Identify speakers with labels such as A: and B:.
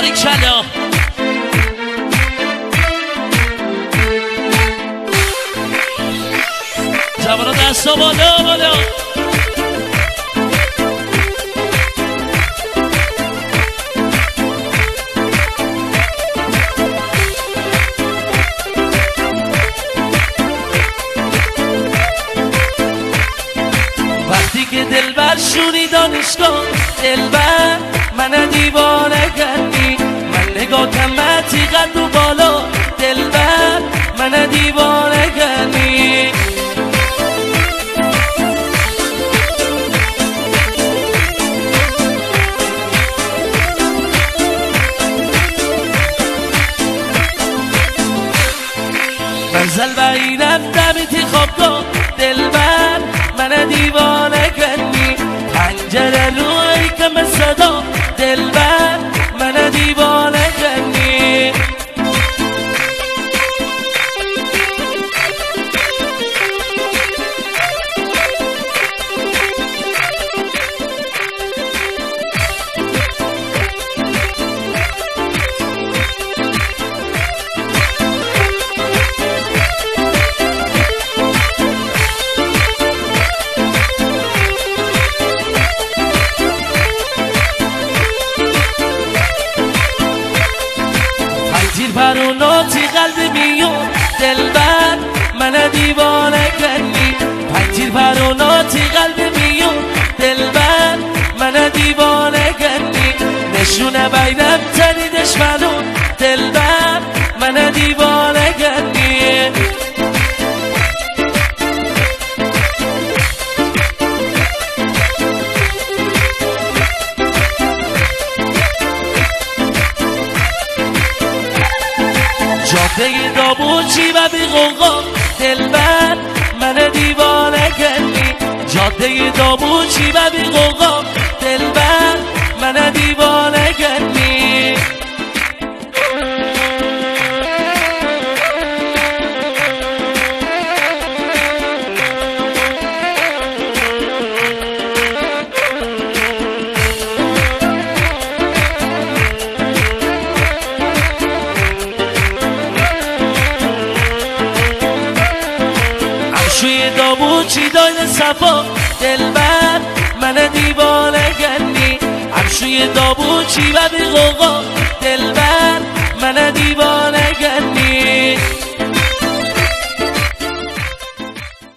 A: باریکلا جوانا دستا بالا بالا وقتی که دلبر شونی دانشگاه دلبر من دیوانه کردی من نگاه کمتی قد و بالا دلبر من دیوانه کردی منزل و این رفتمیتی خوابگاه دلبر من دیوانه کردی پنجره روی کم صدا دلبر من دیوانه کردی پروناتی قلب میون دلبر من دیوانه کردی پنجیر پروناتی قلب میون دلبر من دیوانه کردی نشونه بینم تنی دشمنون دلبر من دیوانه کردی جاده دابوچی و بی غوغا دلبر من دیوانه کردی جاده دابوچی و بی غوغا دلبر من دیوانه کردی شوی دابوچی داین صفا دلبر من دیوانه کردی عرشوی دابوچی و بی غوغا دلبر من دیوانه کردی